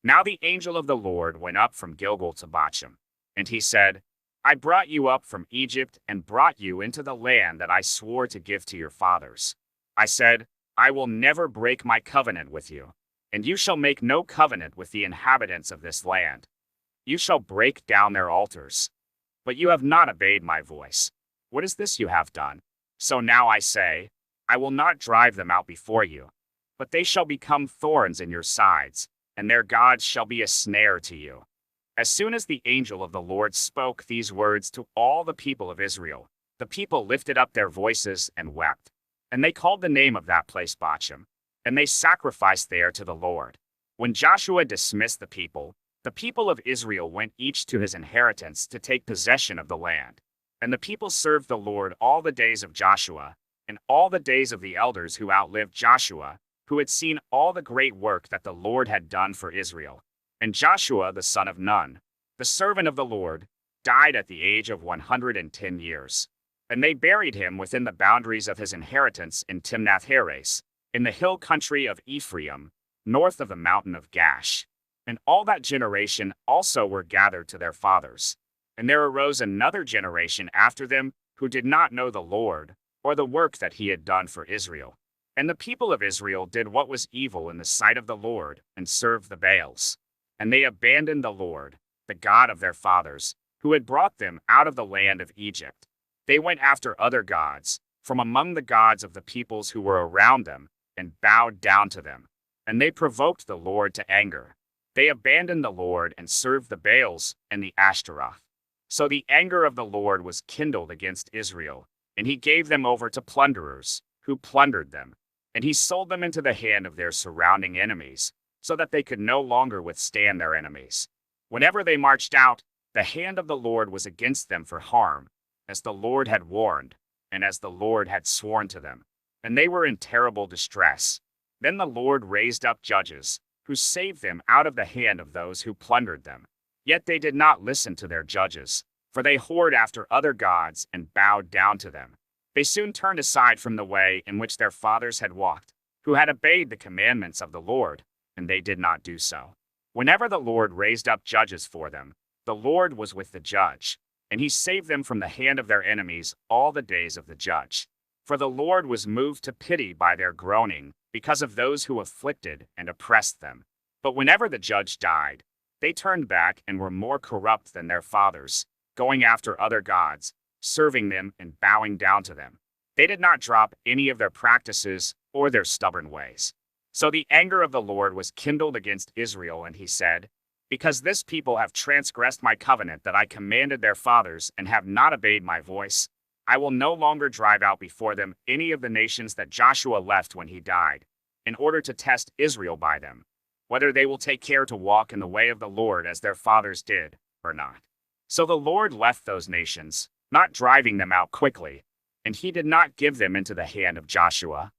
Now the angel of the Lord went up from Gilgal to Bochim, and he said, I brought you up from Egypt and brought you into the land that I swore to give to your fathers. I said, I will never break my covenant with you, and you shall make no covenant with the inhabitants of this land. You shall break down their altars. But you have not obeyed my voice. What is this you have done? So now I say, I will not drive them out before you, but they shall become thorns in your sides, and their gods shall be a snare to you. As soon as the angel of the Lord spoke these words to all the people of Israel, the people lifted up their voices and wept. And they called the name of that place Bochim, and they sacrificed there to the Lord. When Joshua dismissed the people of Israel went each to his inheritance to take possession of the land. And the people served the Lord all the days of Joshua, and all the days of the elders who outlived Joshua, who had seen all the great work that the Lord had done for Israel. And Joshua the son of Nun, the servant of the Lord, died at the age of 110 years. And they buried him within the boundaries of his inheritance in Timnath-Heres, in the hill country of Ephraim, north of the mountain of Gash. And all that generation also were gathered to their fathers. And there arose another generation after them who did not know the Lord, or the work that he had done for Israel. And the people of Israel did what was evil in the sight of the Lord, and served the Baals. And they abandoned the Lord, the God of their fathers, who had brought them out of the land of Egypt. They went after other gods, from among the gods of the peoples who were around them, and bowed down to them. And they provoked the Lord to anger. They abandoned the Lord and served the Baals and the Ashtaroth. So the anger of the Lord was kindled against Israel, and he gave them over to plunderers, who plundered them. And he sold them into the hand of their surrounding enemies, so that they could no longer withstand their enemies. Whenever they marched out, the hand of the Lord was against them for harm, as the Lord had warned, and as the Lord had sworn to them. And they were in terrible distress. Then the Lord raised up judges, who saved them out of the hand of those who plundered them. Yet they did not listen to their judges, for they whored after other gods and bowed down to them. They soon turned aside from the way in which their fathers had walked, who had obeyed the commandments of the Lord, and they did not do so. Whenever the Lord raised up judges for them, the Lord was with the judge, and he saved them from the hand of their enemies all the days of the judge. For the Lord was moved to pity by their groaning, because of those who afflicted and oppressed them. But whenever the judge died, they turned back and were more corrupt than their fathers, going after other gods, serving them and bowing down to them. They did not drop any of their practices or their stubborn ways. So the anger of the Lord was kindled against Israel, and he said, Because this people have transgressed my covenant that I commanded their fathers and have not obeyed my voice, I will no longer drive out before them any of the nations that Joshua left when he died, in order to test Israel by them, whether they will take care to walk in the way of the Lord as their fathers did, or not. So the Lord left those nations, not driving them out quickly, and he did not give them into the hand of Joshua.